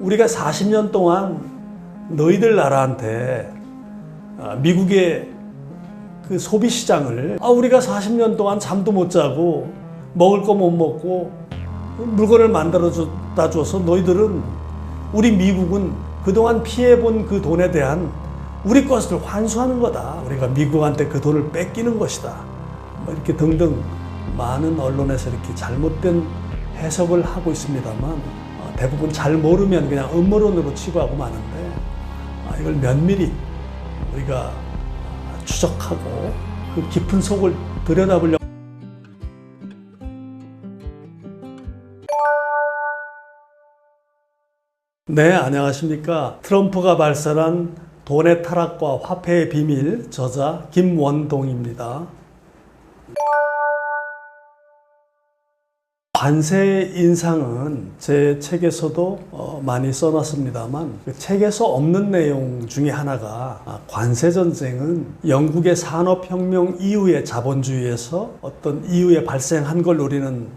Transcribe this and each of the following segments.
우리가 40년 동안 너희들 나라한테 미국의 그 소비시장을 우리가 40년 동안 잠도 못 자고 먹을 거 못 먹고 물건을 만들어다 줘서 너희들은 우리 미국은 그동안 피해본 그 돈에 대한 우리 것을 환수하는 거다. 우리가 미국한테 그 돈을 뺏기는 것이다. 이렇게 등등 많은 언론에서 이렇게 잘못된 해석을 하고 있습니다만 대부분 잘 모르면 그냥 음모론으로 치부하고 마는데 이걸 면밀히 우리가 추적하고 그 깊은 속을 들여다보려고. 네, 안녕하십니까. 트럼프가 발설한 돈의 타락과 화폐의 비밀, 저자 김원동입니다. 관세 인상은 제 책에서도 많이 써놨습니다만 그 책에서 없는 내용 중에 하나가 관세 전쟁은 영국의 산업혁명 이후의 자본주의에서 어떤 이후에 발생한 걸 우리는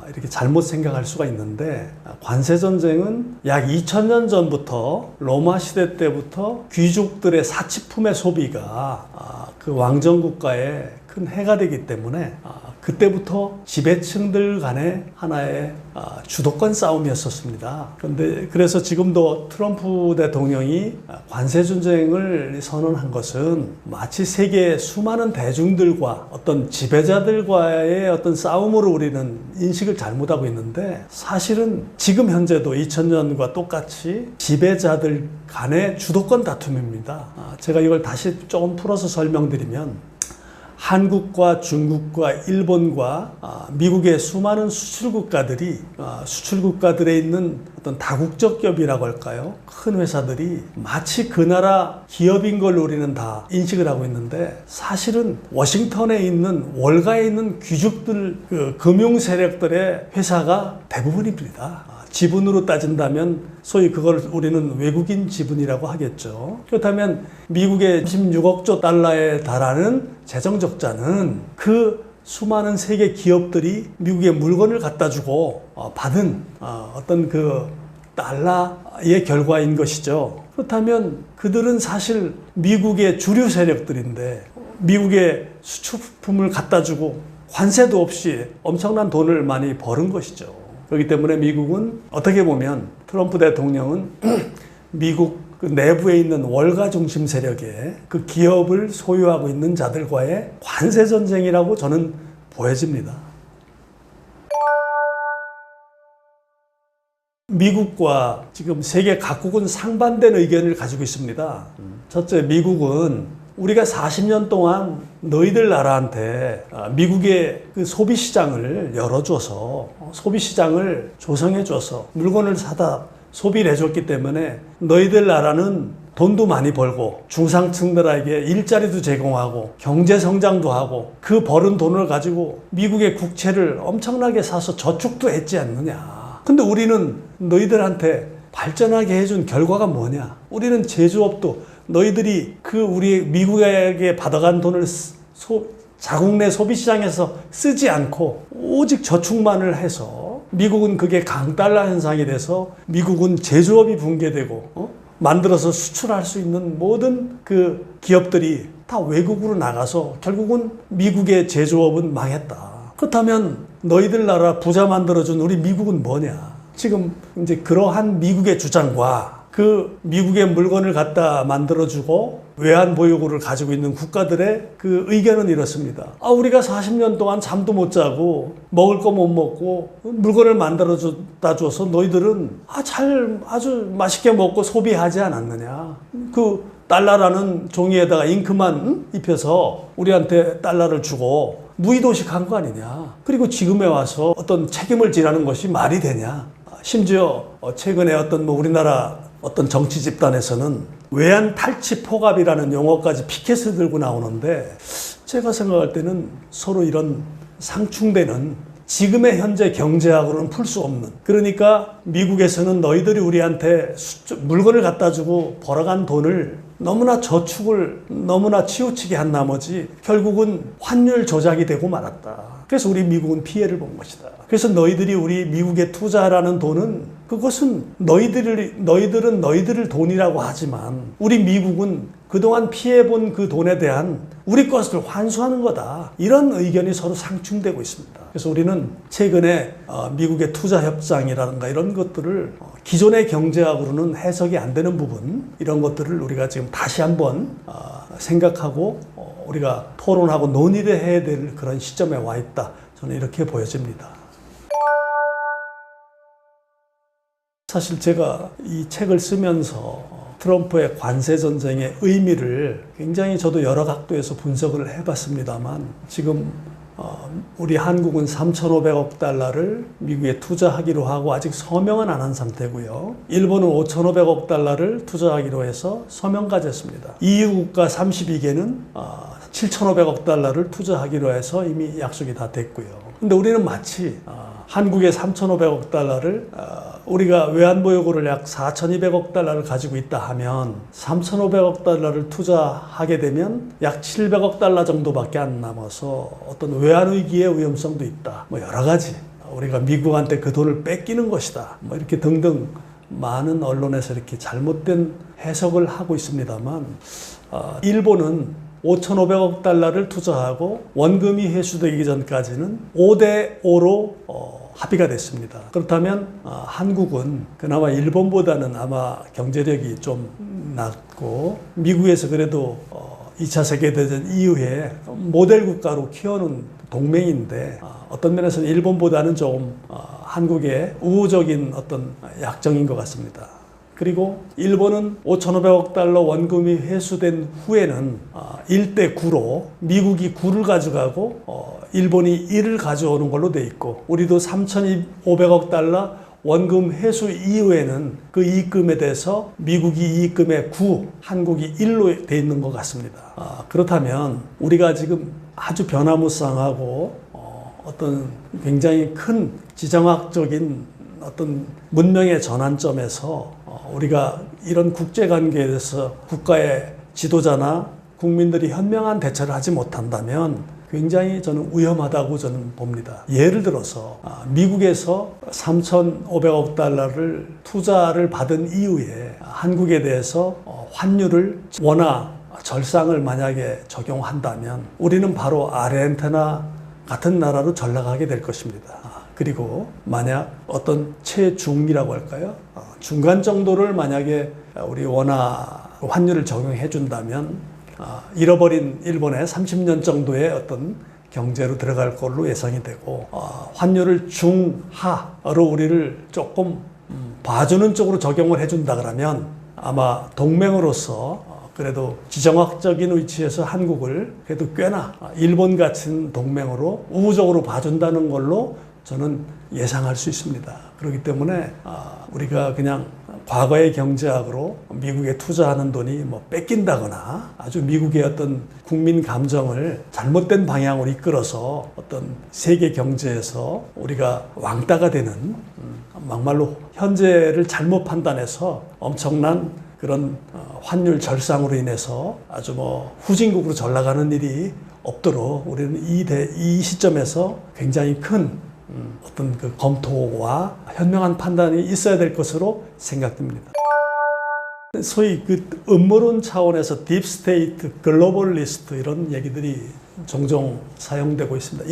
이렇게 잘못 생각할 수가 있는데, 관세 전쟁은 약 2000년 전부터 로마 시대 때부터 귀족들의 사치품의 소비가 그 왕정 국가에 큰 해가 되기 때문에 그때부터 지배층들 간의 하나의 주도권 싸움이었었습니다. 그래서 지금도 트럼프 대통령이 관세 전쟁을 선언한 것은 마치 세계의 수많은 대중들과 어떤 지배자들과의 어떤 싸움으로 우리는 인식을 잘못하고 있는데, 사실은 지금 현재도 2000년과 똑같이 지배자들 간의 주도권 다툼입니다. 제가 이걸 다시 조금 풀어서 설명드리면, 한국과 중국과 일본과 미국의 수많은 수출국가들에 있는 어떤 다국적 기업이라고 할까요? 큰 회사들이 마치 그 나라 기업인 걸 우리는 다 인식을 하고 있는데, 사실은 워싱턴에 있는 월가에 있는 귀족들, 그 금융 세력들의 회사가 대부분입니다. 지분으로 따진다면 소위 그걸 우리는 외국인 지분이라고 하겠죠. 그렇다면 미국의 36억 달러에 달하는 재정 적자는 그 수많은 세계 기업들이 미국에 물건을 갖다 주고 받은 어떤 그 달러의 결과인 것이죠. 그렇다면 그들은 사실 미국의 주류 세력들인데 미국의 수출품을 갖다 주고 관세도 없이 엄청난 돈을 많이 버는 것이죠. 그렇기 때문에 미국은 어떻게 보면 트럼프 대통령은 미국 그 내부에 있는 월가 중심 세력의 그 기업을 소유하고 있는 자들과의 관세 전쟁이라고 저는 보여집니다. 미국과 지금 세계 각국은 상반된 의견을 가지고 있습니다. 첫째, 미국은 우리가 40년 동안 너희들 나라한테 미국의 그 소비시장을 열어줘서 소비시장을 조성해줘서 물건을 사다 소비를 해줬기 때문에 너희들 나라는 돈도 많이 벌고 중상층들에게 일자리도 제공하고 경제성장도 하고 그 벌은 돈을 가지고 미국의 국채를 엄청나게 사서 저축도 했지 않느냐. 근데 우리는 너희들한테 발전하게 해준 결과가 뭐냐. 우리는 제조업도 너희들이 우리 미국에게 받아간 돈을 자국 내 소비시장에서 쓰지 않고 오직 저축만을 해서 미국은 그게 강달러 현상이 돼서 미국은 제조업이 붕괴되고 만들어서 수출할 수 있는 모든 그 기업들이 다 외국으로 나가서 결국은 미국의 제조업은 망했다. 그렇다면 너희들 나라 부자 만들어준 우리 미국은 뭐냐? 지금 이제 그러한 미국의 주장과 그 미국의 물건을 갖다 만들어주고 외환 보유고를 가지고 있는 국가들의 그 의견은 이렇습니다. 우리가 40년 동안 잠도 못 자고 먹을 거 못 먹고 물건을 만들어다 줘서 너희들은 아주 맛있게 먹고 소비하지 않았느냐. 그 달러라는 종이에다가 잉크만 입혀서 우리한테 달러를 주고 무의도식한 거 아니냐. 그리고 지금에 와서 어떤 책임을 지라는 것이 말이 되냐. 심지어 최근에 우리나라 어떤 정치 집단에서는 외환 탈취 포갑이라는 용어까지 피켓을 들고 나오는데, 제가 생각할 때는 서로 이런 상충되는 지금의 현재 경제학으로는 풀 수 없는, 그러니까 미국에서는 너희들이 우리한테 물건을 갖다 주고 벌어간 돈을 너무나 저축을 너무나 치우치게 한 나머지 결국은 환율 조작이 되고 말았다. 그래서 우리 미국은 피해를 본 것이다. 그래서 너희들이 우리 미국에 투자하라는 돈은 그것은 너희들은 너희들의 돈이라고 하지만 우리 미국은 그동안 피해본 그 돈에 대한 우리 것을 환수하는 거다. 이런 의견이 서로 상충되고 있습니다. 그래서 우리는 최근에 미국의 투자협상이라든가 이런 것들을 기존의 경제학으로는 해석이 안 되는 부분, 이런 것들을 우리가 지금 다시 한번 생각하고 우리가 토론하고 논의를 해야 될 그런 시점에 와 있다. 저는 이렇게 보여집니다. 사실 제가 이 책을 쓰면서 트럼프의 관세 전쟁의 의미를 굉장히 저도 여러 각도에서 분석을 해봤습니다만, 지금 우리 한국은 3,500억 달러를 미국에 투자하기로 하고 아직 서명은 안 한 상태고요. 일본은 5,500억 달러를 투자하기로 해서 서명까지 했습니다. EU 국가 32개는 7,500억 달러를 투자하기로 해서 이미 약속이 다 됐고요. 근데 우리는 마치 한국의 3,500억 달러를 우리가 외환보 요구를 약 4,200억 달러를 가지고 있다 하면 3,500억 달러를 투자하게 되면 약 700억 달러 정도밖에 안 남아서 어떤 외환위기의 위험성도 있다. 뭐 여러 가지 우리가 미국한테 그 돈을 뺏기는 것이다. 뭐 이렇게 등등 많은 언론에서 이렇게 잘못된 해석을 하고 있습니다만, 일본은 5,500억 달러를 투자하고 원금이 회수되기 전까지는 5대5로 합의가 됐습니다. 그렇다면 한국은 그나마 일본보다는 아마 경제력이 좀 낮고 미국에서 그래도 2차 세계대전 이후에 모델 국가로 키워놓은 동맹인데, 어떤 면에서는 일본보다는 조금 한국의 우호적인 어떤 약정인 것 같습니다. 그리고 일본은 5,500억 달러 원금이 회수된 후에는 1대9로 미국이 9를 가져가고 일본이 1을 가져오는 걸로 돼 있고, 우리도 3,500억 달러 원금 회수 이후에는 그 이익금에 대해서 미국이 이익금의 9, 한국이 1로 돼 있는 것 같습니다. 그렇다면 우리가 지금 아주 변화무쌍하고 어떤 굉장히 큰 지정학적인 어떤 문명의 전환점에서 우리가 이런 국제관계에 대해서 국가의 지도자나 국민들이 현명한 대처를 하지 못한다면 굉장히 저는 위험하다고 저는 봅니다. 예를 들어서 미국에서 3,500억 달러를 투자를 받은 이후에 한국에 대해서 환율을 원화 절상을 만약에 적용한다면 우리는 바로 아르헨티나 같은 나라로 전락하게 될 것입니다. 그리고 만약 어떤 최중이라고 할까요? 중간 정도를 만약에 우리 원화 환율을 적용해 준다면 잃어버린 일본의 30년 정도의 어떤 경제로 들어갈 걸로 예상이 되고, 환율을 중하로 우리를 조금 봐주는 쪽으로 적용을 해준다 그러면 아마 동맹으로서 그래도 지정학적인 위치에서 한국을 그래도 꽤나 일본 같은 동맹으로 우호적으로 봐준다는 걸로 저는 예상할 수 있습니다. 그렇기 때문에 우리가 그냥 과거의 경제학으로 미국에 투자하는 돈이 뭐 뺏긴다거나 아주 미국의 어떤 국민 감정을 잘못된 방향으로 이끌어서 어떤 세계 경제에서 우리가 왕따가 되는, 막말로 현재를 잘못 판단해서 엄청난 그런 환율 절상으로 인해서 아주 뭐 후진국으로 전락하는 일이 없도록 우리는 이 시점에서 굉장히 큰 어떤 그 검토와 현명한 판단이 있어야 될 것으로 생각됩니다. 소위 그 음모론 차원에서 딥스테이트, 글로벌리스트 이런 얘기들이 종종 사용되고 있습니다.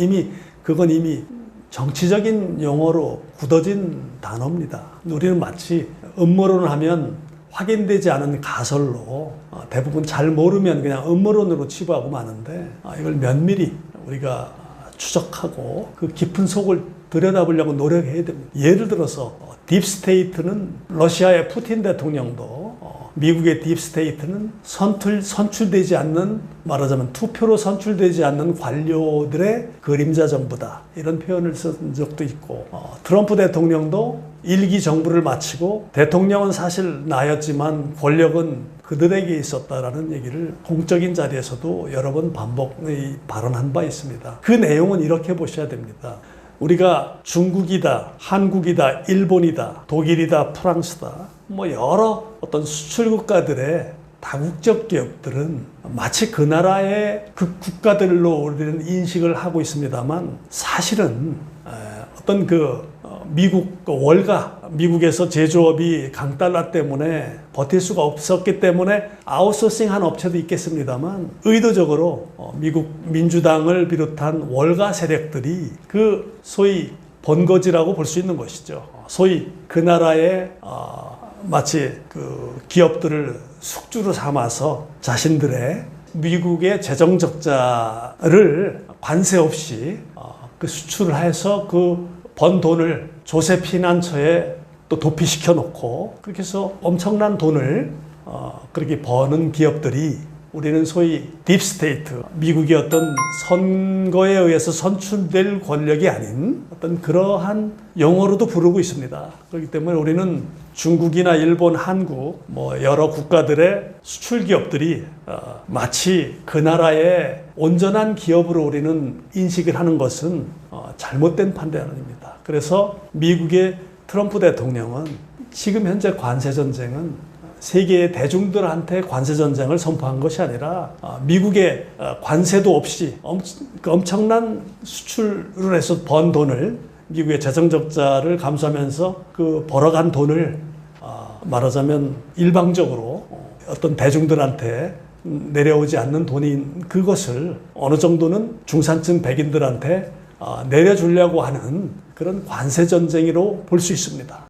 그건 이미 정치적인 용어로 굳어진 단어입니다. 우리는 마치 음모론을 하면 확인되지 않은 가설로 대부분 잘 모르면 그냥 음모론으로 치부하고 마는데, 이걸 면밀히 우리가 추적하고 그 깊은 속을 들여다보려고 노력해야 됩니다. 예를 들어서 딥스테이트는 러시아의 푸틴 대통령도, 미국의 딥스테이트는 선출되지 않는, 말하자면 투표로 선출되지 않는 관료들의 그림자 정부다, 이런 표현을 쓴 적도 있고, 트럼프 대통령도 일기 정부를 마치고 대통령은 사실 나였지만 권력은 그들에게 있었다라는 얘기를 공적인 자리에서도 여러 번 발언한 바 있습니다. 그 내용은 이렇게 보셔야 됩니다. 우리가 중국이다, 한국이다, 일본이다, 독일이다, 프랑스다, 뭐 여러 어떤 수출 국가들의 다국적 기업들은 마치 그 나라의 그 국가들로 우리는 인식을 하고 있습니다만, 사실은 어떤 그 미국 월가 미국에서 제조업이 강달러 때문에 버틸 수가 없었기 때문에 아웃소싱한 업체도 있겠습니다만 의도적으로 미국 민주당을 비롯한 월가 세력들이 그 소위 번거지라고 볼 수 있는 것이죠. 소위 그 나라의 마치 그 기업들을 숙주로 삼아서 자신들의 미국의 재정 적자를 관세 없이 그 수출을 해서 그 번 돈을 조세 피난처에 또 도피시켜 놓고 그렇게 해서 엄청난 돈을 그렇게 버는 기업들이 우리는 소위 딥스테이트, 미국의 어떤 선거에 의해서 선출될 권력이 아닌 어떤 그러한 용어로도 부르고 있습니다. 그렇기 때문에 우리는 중국이나 일본, 한국 뭐 여러 국가들의 수출 기업들이 마치 그 나라의 온전한 기업으로 우리는 인식을 하는 것은 잘못된 판단입니다. 그래서 미국의 트럼프 대통령은 지금 현재 관세 전쟁은 세계의 대중들한테 관세 전쟁을 선포한 것이 아니라 미국의 관세도 없이 엄청난 수출을 해서 번 돈을 미국의 재정 적자를 감수하면서 그 벌어간 돈을 말하자면 일방적으로 어떤 대중들한테 내려오지 않는 돈인 그것을 어느 정도는 중산층 백인들한테 내려주려고 하는 그런 관세 전쟁으로 볼 수 있습니다.